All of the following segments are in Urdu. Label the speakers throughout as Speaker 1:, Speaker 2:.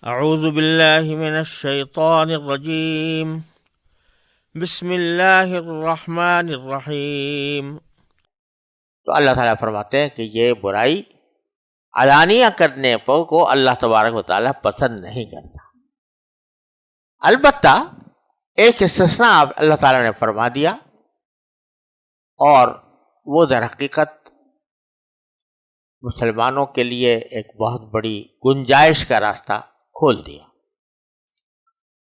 Speaker 1: اعوذ باللہ من الشیطان الرجیم بسم اللہ الرحمن الرحیم۔
Speaker 2: تو اللہ تعالیٰ فرماتے ہیں کہ یہ برائی علانیہ کرنے کو اللہ تبارک و تعالیٰ پسند نہیں کرتا۔ البتہ ایک استثناء اللہ تعالیٰ نے فرما دیا، اور وہ در حقیقت مسلمانوں کے لیے ایک بہت بڑی گنجائش کا راستہ کھول دیا۔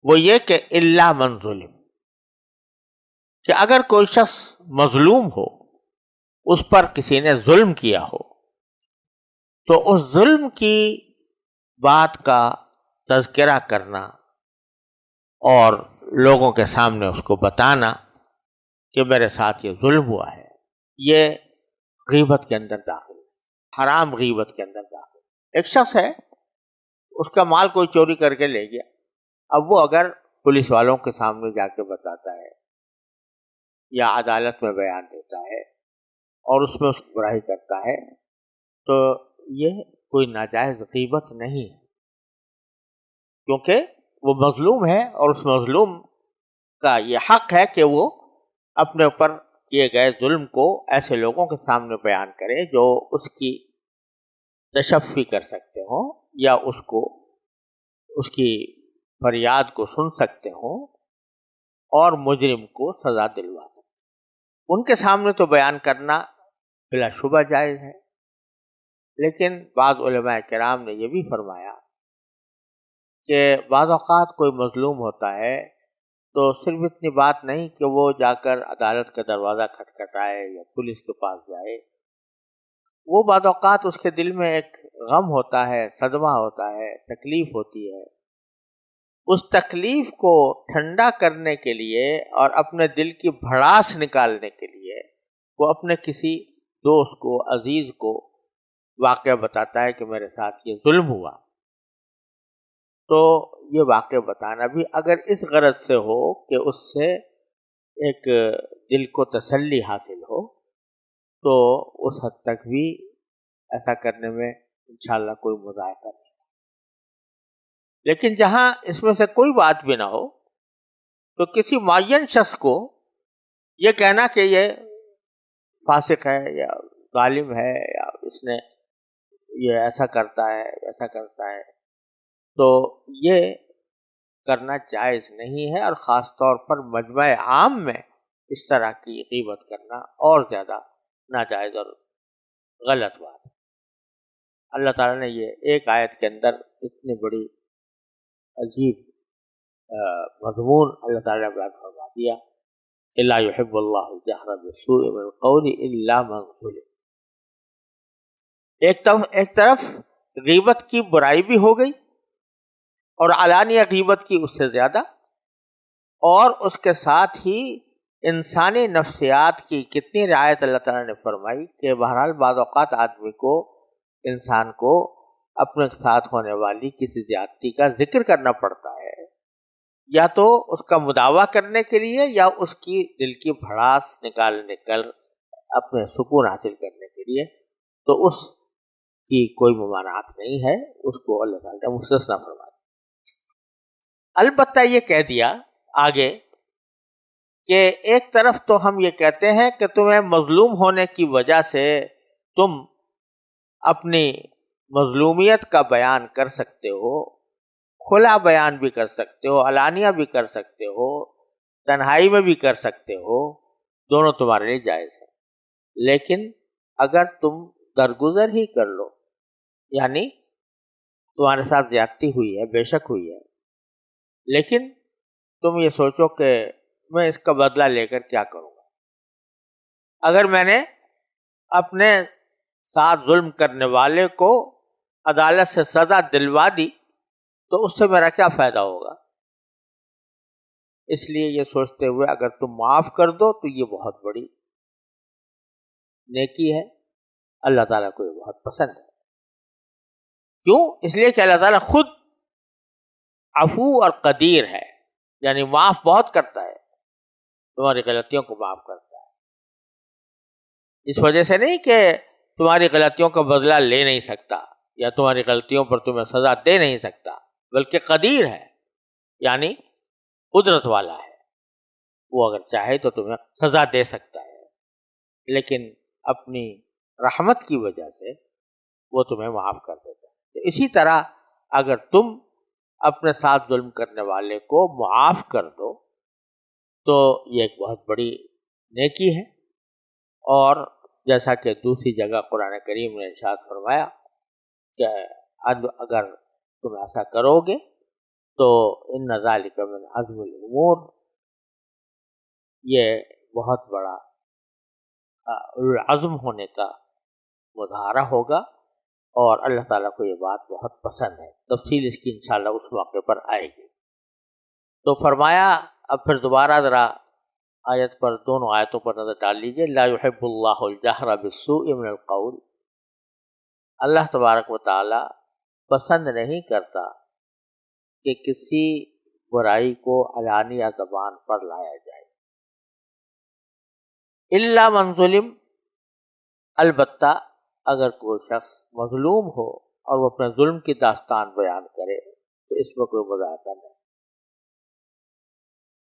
Speaker 2: وہ یہ کہ الا من ظلم، کہ اگر کوئی شخص مظلوم ہو، اس پر کسی نے ظلم کیا ہو، تو اس ظلم کی بات کا تذکرہ کرنا اور لوگوں کے سامنے اس کو بتانا کہ میرے ساتھ یہ ظلم ہوا ہے، یہ غیبت کے اندر داخل ہے، حرام غیبت کے اندر داخل ہے۔ ایک شخص ہے، اس کا مال کوئی چوری کر کے لے گیا، اب وہ اگر پولیس والوں کے سامنے جا کے بتاتا ہے یا عدالت میں بیان دیتا ہے اور اس میں اس کی برائی کرتا ہے، تو یہ کوئی ناجائز غیبت نہیں ہے، کیونکہ وہ مظلوم ہے اور اس مظلوم کا یہ حق ہے کہ وہ اپنے اوپر کیے گئے ظلم کو ایسے لوگوں کے سامنے بیان کرے جو اس کی تشفی کر سکتے ہوں یا اس کی فریاد کو سن سکتے ہوں اور مجرم کو سزا دلوا سکتے ہیں۔ ان کے سامنے تو بیان کرنا بلا شبہ جائز ہے، لیکن بعض علماء کرام نے یہ بھی فرمایا کہ بعض اوقات کوئی مظلوم ہوتا ہے تو صرف اتنی بات نہیں کہ وہ جا کر عدالت کا دروازہ کھٹکھٹائے یا پولیس کے پاس جائے، وہ بعض اوقات اس کے دل میں ایک غم ہوتا ہے، صدمہ ہوتا ہے، تکلیف ہوتی ہے۔ اس تکلیف کو ٹھنڈا کرنے کے لیے اور اپنے دل کی بھڑاس نکالنے کے لیے وہ اپنے کسی دوست کو، عزیز کو واقعہ بتاتا ہے کہ میرے ساتھ یہ ظلم ہوا۔ تو یہ واقعہ بتانا بھی اگر اس غرض سے ہو کہ اس سے ایک دل کو تسلی حاصل ہو، تو اس حد تک بھی ایسا کرنے میں انشاءاللہ کوئی مذائقہ نہیں۔ لیکن جہاں اس میں سے کوئی بات بھی نہ ہو، تو کسی معین شخص کو یہ کہنا کہ یہ فاسق ہے یا ظالم ہے یا اس نے یہ ایسا کرتا ہے ایسا کرتا ہے، تو یہ کرنا جائز نہیں ہے، اور خاص طور پر مجمع عام میں اس طرح کی غیبت کرنا اور زیادہ ناجائز اور غلط بات ہے۔ اللہ تعالیٰ نے یہ ایک آیت کے اندر اتنی بڑی عجیب مضمون اللہ تعالیٰ نے بیان فرما دیا کہ لا يحب اللہ الجہر بالسوء من القول الا من ظلم۔ ایک طرف غیبت کی برائی بھی ہو گئی اور علانیہ غیبت کی اس سے زیادہ، اور اس کے ساتھ ہی انسانی نفسیات کی کتنی رعایت اللہ تعالیٰ نے فرمائی کہ بہرحال بعض اوقات آدمی کو، انسان کو اپنے ساتھ ہونے والی کسی زیادتی کا ذکر کرنا پڑتا ہے، یا تو اس کا مداوع کرنے کے لیے یا اس کی دل کی بھڑاس نکالنے کر اپنے سکون حاصل کرنے کے لیے، تو اس کی کوئی ممانعت نہیں ہے، اس کو اللہ تعالیٰ نے مستثنیٰ فرما دیا۔ البتہ یہ کہہ دیا آگے کہ ایک طرف تو ہم یہ کہتے ہیں کہ تمہیں مظلوم ہونے کی وجہ سے تم اپنی مظلومیت کا بیان کر سکتے ہو، کھلا بیان بھی کر سکتے ہو، علانیہ بھی کر سکتے ہو، تنہائی میں بھی کر سکتے ہو، دونوں تمہارے لیے جائز ہے۔ لیکن اگر تم درگزر ہی کر لو، یعنی تمہارے ساتھ زیادتی ہوئی ہے، بے شک ہوئی ہے، لیکن تم یہ سوچو کہ میں اس کا بدلہ لے کر کیا کروں گا، اگر میں نے اپنے ساتھ ظلم کرنے والے کو عدالت سے سزا دلوا دی تو اس سے میرا کیا فائدہ ہوگا، اس لیے یہ سوچتے ہوئے اگر تم معاف کر دو تو یہ بہت بڑی نیکی ہے، اللہ تعالیٰ کو یہ بہت پسند ہے۔ کیوں؟ اس لیے کہ اللہ تعالیٰ خود عفو اور قدیر ہے، یعنی معاف بہت کرتا ہے، تمہاری غلطیوں کو معاف کرتا ہے۔ اس وجہ سے نہیں کہ تمہاری غلطیوں کا بدلہ لے نہیں سکتا یا تمہاری غلطیوں پر تمہیں سزا دے نہیں سکتا، بلکہ قدیر ہے، یعنی قدرت والا ہے. وہ اگر چاہے تو تمہیں سزا دے سکتا ہے، لیکن اپنی رحمت کی وجہ سے وہ تمہیں معاف کر دیتا ہے. تو اسی طرح اگر تم اپنے ساتھ ظلم کرنے والے کو معاف کر دو تو یہ ایک بہت بڑی نیکی ہے. اور جیسا کہ دوسری جگہ قرآن کریم نے ارشاد فرمایا کہ اگر تم ایسا کرو گے تو ان ذالک من عزم الامور، یہ بہت بڑا عزم ہونے کا مظاہرہ ہوگا، اور اللہ تعالیٰ کو یہ بات بہت پسند ہے. تفصیل اس کی انشاءاللہ اس موقع پر آئے گی. تو فرمایا، اب پھر دوبارہ ذرا آیت پر، دونوں آیتوں پر نظر ڈال لیجیے. لا يحب اللہ الجہر بالسوء من القول، اللہ تبارک و تعالی پسند نہیں کرتا کہ کسی برائی کو علانیہ زبان پر لایا جائے. الا من ظلم، البتہ اگر کوئی شخص مظلوم ہو اور وہ اپنے ظلم کی داستان بیان کرے تو اس میں کوئی مذاکرہ نہیں.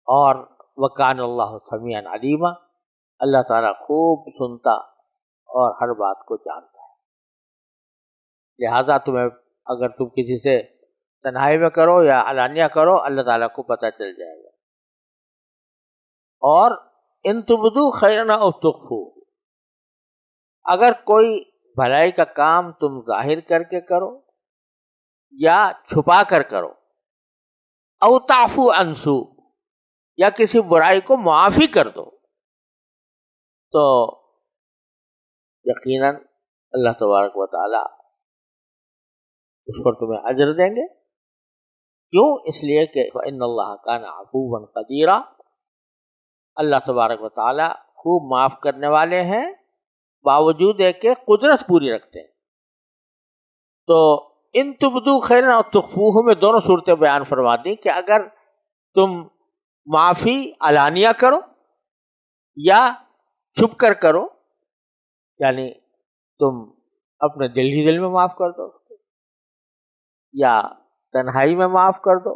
Speaker 2: اور وکان اللہ سمیعا علیما، اللہ تعالیٰ خوب سنتا اور ہر بات کو جانتا ہے. لہذا تمہیں اگر تم کسی سے تنہائی میں کرو یا علانیہ کرو، اللہ تعالیٰ کو پتہ چل جائے گا. اور ان تبدو خیرا او تخفو، اگر کوئی بھلائی کا کام تم ظاہر کر کے کرو یا چھپا کر کرو، او تعفو عن سوء، یا کسی برائی کو معافی کر دو، تو یقیناً اللہ تبارک و تعالی اس پر تمہیں اجر دیں گے. کیوں؟ اس لیے کہ فإن اللہ کان عفوا قدیرا، اللہ تبارک و تعالی خوب معاف کرنے والے ہیں، باوجود ہے کہ قدرت پوری رکھتے ہیں. تو ان تبدو خیرا اور تخفوہ میں دونوں صورتیں بیان فرما دی کہ اگر تم معافی علانیہ کرو یا چھپ کر کرو، یعنی تم اپنے دل ہی دل میں معاف کر دو یا تنہائی میں معاف کر دو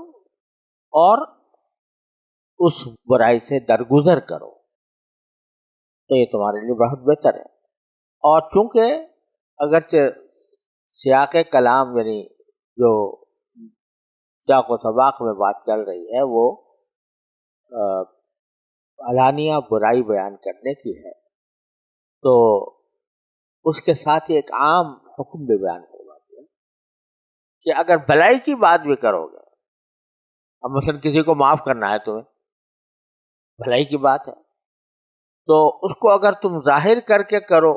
Speaker 2: اور اس برائی سے درگزر کرو، تو یہ تمہارے لیے بہت بہتر ہے. اور چونکہ اگرچہ سیاق کلام، یعنی جو سیاق و سباق میں بات چل رہی ہے وہ علانیہ برائی بیان کرنے کی ہے، تو اس کے ساتھ ہی ایک عام حکم بھی بیان کروا دیا کہ اگر بھلائی کی بات بھی کرو گے، اب مثلا کسی کو معاف کرنا ہے تمہیں، بھلائی کی بات ہے، تو اس کو اگر تم ظاہر کر کے کرو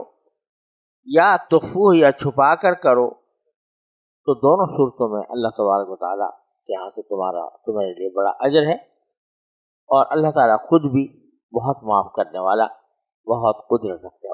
Speaker 2: یا تخفو یا چھپا کر کرو، تو دونوں صورتوں میں اللہ تبارک و تعالیٰ کے یہاں سے تمہارے لیے بڑا اجر ہے. اور اللہ تعالیٰ خود بھی بہت معاف کرنے والا، بہت قدرت رکھنے والا.